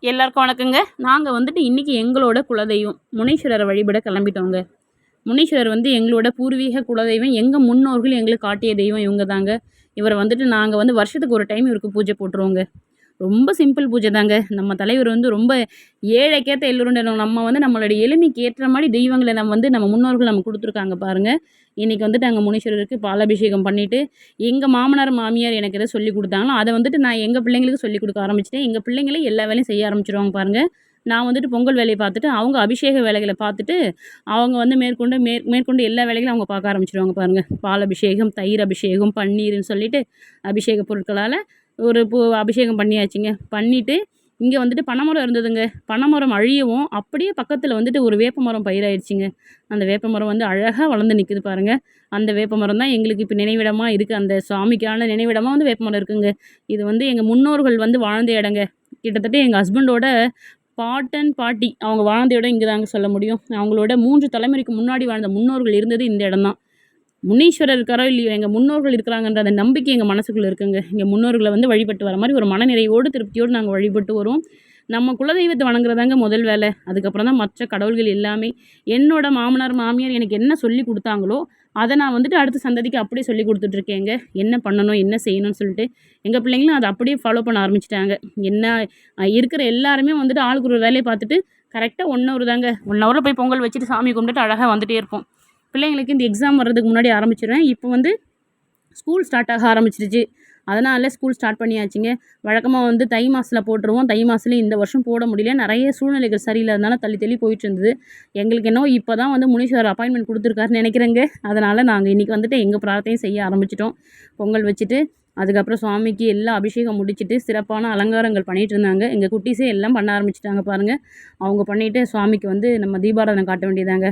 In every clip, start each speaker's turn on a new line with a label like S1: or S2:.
S1: எல்லாருக்கும் வணக்கங்க. நாங்கள் வந்துட்டு இன்றைக்கி எங்களோட குலதெய்வம் முனீஸ்வரரை வழிபட கிளம்பிட்டோங்க. முனீஸ்வரர் வந்து எங்களோட பூர்வீக குலதெய்வம். எங்கள் முன்னோர்கள் எங்களுக்கு காட்டிய தெய்வம் இவங்க தாங்க. இவரை வந்துட்டு நாங்கள் வந்து வருஷத்துக்கு ஒரு டைம் இவருக்கு பூஜை போட்டுருவோங்க. ரொம்ப சிம்பிள் பூஜை தாங்க. நம்ம தலைவர் வந்து ரொம்ப ஏழைக்கேற்ற எல்லோருடைய நம்ம வந்து நம்மளுடைய எளிமைக்கு ஏற்ற மாதிரி தெய்வங்களை நம்ம முன்னோர்கள் நம்ம கொடுத்துருக்காங்க பாருங்கள். இன்றைக்கி வந்துட்டு அங்கே முனீஸ்வரருக்கு பாலாபிஷேகம் பண்ணிவிட்டு எங்கள் மாமனார் மாமியார் எனக்கு எதை சொல்லி கொடுத்தாங்களோ அதை வந்துட்டு நான் எங்கள் பிள்ளைங்களுக்கு சொல்லிக் கொடுக்க ஆரம்பிச்சிட்டேன். எங்கள் பிள்ளைங்களே எல்லா வேலையும் செய்ய ஆரம்பிச்சிருவாங்க பாருங்கள். நான் வந்துட்டு பொங்கல் வேலையை பார்த்துட்டு அவங்க அபிஷேக வேலைகளை பார்த்துட்டு அவங்க வந்து மேற்கொண்டு எல்லா வேலைகளும் அவங்க பார்க்க ஆரம்பிச்சிருவாங்க பாருங்கள். பால் அபிஷேகம், தயிர் அபிஷேகம், பன்னீர்னு சொல்லிட்டு அபிஷேக பொருட்களால் ஒரு அபிஷேகம் பண்ணியாச்சுங்க. பண்ணிவிட்டு இங்கே வந்துட்டு பனைமரம் இருந்ததுங்க. பனைமரம் அழியவும் அப்படியே பக்கத்தில் வந்துட்டு ஒரு வேப்பமரம் பயிராயிடுச்சுங்க. அந்த வேப்பமரம் வந்து அழகாக வளர்ந்து நிற்குது பாருங்கள். அந்த வேப்பமரம் தான் எங்களுக்கு இப்போ நினைவிடமாக இருக்குது. அந்த சுவாமிக்கான நினைவிடமாக வந்து வேப்பமரம் இருக்குங்க. இது வந்து எங்கள் முன்னோர்கள் வந்து வாழ்ந்த இடங்க. கிட்டத்தட்ட எங்கள் ஹஸ்பண்டோட பாட்டன் பாட்டி அவங்க வாழ்ந்த இடம் இங்கே தாங்க சொல்ல முடியும். அவங்களோட 3 தலைமுறைக்கு முன்னாடி வாழ்ந்த முன்னோர்கள் இருந்தது இந்த இடம் தான். முனீஸ்வரர் இருக்காரோ இல்லையோ எங்கள் முன்னோர்கள் இருக்கிறாங்கன்ற அந்த நம்பிக்கை எங்கள் மனசுக்குள்ளே இருக்குங்க. எங்கள் முன்னோர்களை வந்து வழிபட்டு வர மாதிரி ஒரு மனநிறைவோடு திருப்தியோடு நாங்கள் வழிபட்டு வருவோம். நம்ம குலதெய்வத்தை வணங்குறதாங்க முதல் வேலை. அதுக்கப்புறம் தான் மற்ற கடவுள்கள் எல்லாமே. என்னோட மாமனார் மாமியார் எனக்கு என்ன சொல்லி கொடுத்தாங்களோ அதை நான் வந்துட்டு அடுத்த சந்ததிக்கு அப்படியே சொல்லி கொடுத்துட்ருக்கேங்க. என்ன பண்ணணும் என்ன செய்யணும்னு சொல்லிட்டு எங்கள் பிள்ளைங்களும் அதை அப்படியே ஃபாலோ பண்ண ஆரம்பிச்சிட்டாங்க. என்ன இருக்கிற எல்லாருமே வந்துட்டு ஆளுக்கு ஒரு வேலையை பார்த்துட்டு கரெக்டாக 1 ஹவர் தாங்க. 1 ஹவரில் போய் பொங்கல் வச்சுட்டு சாமி கும்பிட்டுட்டு அழகாக வந்துகிட்டே இருப்போம். பிள்ளைங்களுக்கு இந்த எக்ஸாம் வர்றதுக்கு முன்னாடி ஆரம்பிச்சிடுவேன். இப்போ வந்து ஸ்கூல் ஸ்டார்ட் ஆக ஆரம்பிச்சிருச்சு. அதனால் ஸ்கூல் ஸ்டார்ட் பண்ணியாச்சுங்க. வழக்கமாக வந்து தை மாதத்தில் போட்டுருவோம். தை மாதத்துல இந்த வருஷம் போட முடியல. நிறைய சூழ்நிலைகள் சரியில்லாதனால தள்ளி போயிட்டு இருந்தது. எங்களுக்கு என்னவோ இப்போ தான் வந்து முனீஸ்வரர் அப்பாயின்மெண்ட் கொடுத்துருக்காருன்னு நினைக்கிறேங்க. அதனால் நாங்கள் இன்றைக்கி வந்துட்டு எங்கள் பிரார்த்தனையும் செய்ய ஆரம்பிச்சிட்டோம். பொங்கல் வச்சுட்டு அதுக்கப்புறம் சுவாமிக்கு எல்லா அபிஷேகம் முடிச்சுட்டு சிறப்பான அலங்காரங்கள் பண்ணிகிட்டு இருந்தாங்க. எங்கள் குட்டீஸே எல்லாம் பண்ண ஆரம்பிச்சிட்டாங்க பாருங்கள். அவங்க பண்ணிவிட்டு சுவாமிக்கு வந்து நம்ம தீபாராதனை காட்ட வேண்டியதாங்க.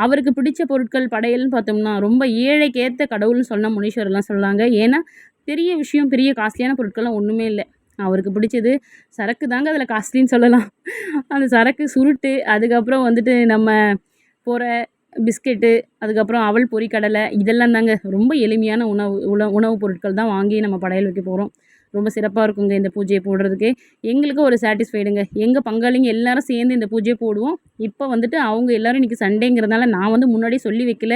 S1: அவருக்கு பிடிச்ச பொருட்கள் படையல்னு பார்த்தோம்னா ரொம்ப ஏழைக்கேற்ற கடவுள்னு சொன்னால் முனீஸ்வரர்லாம் சொல்லாங்க. ஏன்னா பெரிய விஷயம் பெரிய காஸ்ட்லியான பொருட்கள்லாம் ஒன்றுமே இல்லை. அவருக்கு பிடிச்சது சரக்கு தாங்க. அதில் காஸ்ட்லின்னு சொல்லலாம். அந்த சரக்கு, சுருட்டு, அதுக்கப்புறம் வந்துட்டு நம்ம போகிற பிஸ்கெட்டு, அதுக்கப்புறம் அவல் பொரிக்கடலை இதெல்லாம் தாங்க. ரொம்ப எளிமையான உணவுப் பொருட்கள் தான் வாங்கி நம்ம படையல் வைக்க போகிறோம். ரொம்ப சிறப்பாக இருக்குங்க இந்த பூஜையை போடுறதுக்கு. எங்களுக்கு ஒரு சாட்டிஸ்ஃபைடுங்க. எங்கள் பங்காளிங்க எல்லாரும் சேர்ந்து இந்த பூஜையை போடுவோம். இப்போ வந்துட்டு அவங்க எல்லோரும் இன்றைக்கி சண்டேங்கிறதுனால நான் வந்து முன்னாடியே சொல்லி வைக்கல.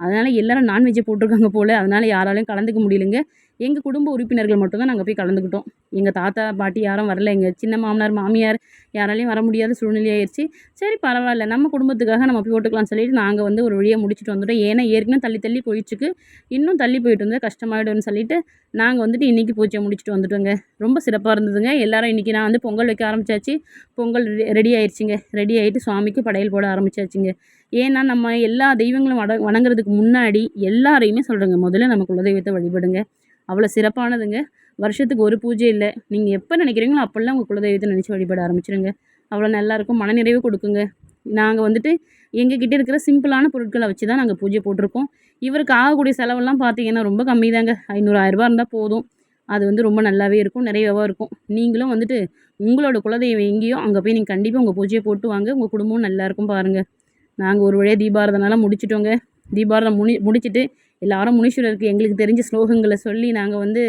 S1: அதனால் எல்லோரும் நான்வெஜ்ஜை போட்டிருக்காங்க போல். அதனால் யாராலையும் கலந்துக்க முடியலைங்க. எங்கள் குடும்ப உறுப்பினர்கள் மட்டும் தான் நாங்கள் போய் கலந்துக்கிட்டோம். எங்கள் தாத்தா பாட்டி யாரும் வரல. எங்கள் சின்ன மாமனார் மாமியார் யாராலையும் வர முடியாத சூழ்நிலையாயிருச்சு. சரி பரவாயில்ல, நம்ம குடும்பத்துக்காக நம்ம போட்டுக்கலாம்னு சொல்லிட்டு நாங்கள் வந்து ஒரு வழியாக முடிச்சுட்டு வந்துட்டோம். ஏன்னா ஏற்கனவே தள்ளி போயிட்டுருக்கு. இன்னும் தள்ளி போயிட்டு இருந்தால் கஷ்டமாயிடும்னு சொல்லிட்டு நாங்கள் வந்துட்டு இன்றைக்கி பூஜை முடிச்சுட்டு வந்துட்டோங்க. ரொம்ப சிறப்பாக இருந்ததுங்க. எல்லோரும் இன்றைக்கி நான் வந்து பொங்கல் வைக்க ஆரம்பித்தாச்சு. பொங்கல் ரெடி ஆயிடுச்சுங்க. ரெடி ஆகிட்டு சுவாமிக்கு படையல் போட ஆரம்பித்தாச்சுங்க. ஏன்னா நம்ம எல்லா தெய்வங்களும் வணங்குறதுக்கு முன்னாடி எல்லாரையுமே சொல்கிறேங்க, முதல்ல நம்ம குலதெய்வத்தை வழிபடுங்க. அவ்வளோ சிறப்பானதுங்க. வருஷத்துக்கு ஒரு பூஜை இல்லை. நீங்கள் எப்போ நினைக்கிறீங்களோ அப்போல்லாம் உங்கள் குலதெய்வத்தை நினச்சி வழிபட ஆரம்பிச்சிடுங்க. அவ்வளோ நல்லாயிருக்கும். மனநிறைவு கொடுக்குங்க. நாங்கள் வந்துட்டு எங்ககிட்ட இருக்கிற சிம்பிளான பொருட்களை வச்சு தான் நாங்கள் பூஜை போட்டிருக்கோம். இவருக்கு ஆகக்கூடிய செலவெல்லாம் பார்த்தீங்கன்னா ரொம்ப கம்மி தாங்க. 500-1000 இருந்தால் போதும். அது வந்து ரொம்ப நல்லாவே இருக்கும், நிறைவாக இருக்கும். நீங்களும் வந்துட்டு உங்களோட குலதெய்வம் எங்கேயோ அங்கே போய் நீங்கள் கண்டிப்பாக உங்கள் பூஜையை போட்டு வாங்க. உங்கள் குடும்பமும் நல்லாயிருக்கும் பாருங்கள். நாங்கள் ஒரு வழியாக தீபாராதனெல்லாம் முடிச்சிட்டோங்க. தீபாராதனை முடிச்சுட்டு எல்லாரும் முனீஸ்வரருக்கு எங்களுக்கு தெரிஞ்ச ஸ்லோகங்களை சொல்லி நாங்கள் வந்து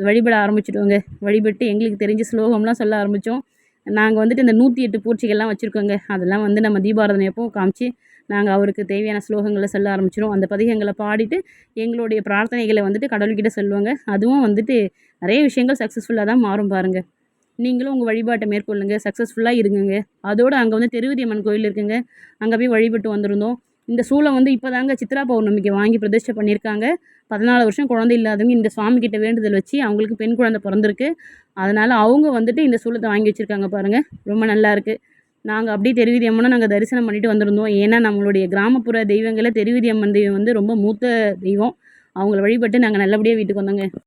S1: வழிபட ஆரம்பிச்சிட்டோங்க. வழிபட்டு எங்களுக்கு தெரிஞ்ச ஸ்லோகம்லாம் சொல்ல ஆரம்பித்தோம். நாங்கள் வந்துட்டு இந்த 108 பூச்சிகள்லாம் வச்சுருக்கோங்க. அதெல்லாம் வந்து நம்ம தீபாராதனை எப்போ காமிச்சு நாங்கள் அவருக்கு தேவையான ஸ்லோகங்களை சொல்ல ஆரம்பிச்சிடும். அந்த பதிகங்களை பாடிட்டு எங்களுடைய பிரார்த்தனைகளை வந்துட்டு கடவுள்கிட்ட சொல்லுவாங்க. அதுவும் வந்துட்டு நிறைய விஷயங்கள் சக்ஸஸ்ஃபுல்லாக தான் மாறும் பாருங்கள். நீங்களும் உங்கள் வழிபாட்டை மேற்கொள்ளுங்க. சக்ஸஸ்ஃபுல்லாக இருங்குங்க. அதோடு அங்கே வந்து திருவதி அம்மன் கோயில் இருக்குங்க. அங்கே போய் வழிபட்டு வந்திருந்தோம். இந்த சூளம் வந்து இப்போ தாங்க சித்ரா பௌர்ணமிக்கு வாங்கி பிரதிஷ்டை பண்ணியிருக்காங்க. 14 வருஷம் குழந்தை இல்லாதவங்க இந்த சுவாமிக்கிட்ட வேண்டுதல் வச்சு அவங்களுக்கு பெண் குழந்தை பிறந்திருக்கு. அதனால் அவங்க வந்துட்டு இந்த சூளத்தை வாங்கி வச்சுருக்காங்க பாருங்கள். ரொம்ப நல்லாயிருக்கு. நாங்கள் அப்படியே திருவிதி அம்மனை நாங்கள் தரிசனம் பண்ணிட்டு வந்திருந்தோம். ஏன்னா நம்மளுடைய கிராமப்புற தெய்வங்களில் திருவிதி அம்மன் தெய்வம் வந்து ரொம்ப மூத்த தெய்வம். அவங்கள வழிபட்டு நாங்கள் நல்லபடியாக வீட்டுக்கு வந்தோங்க.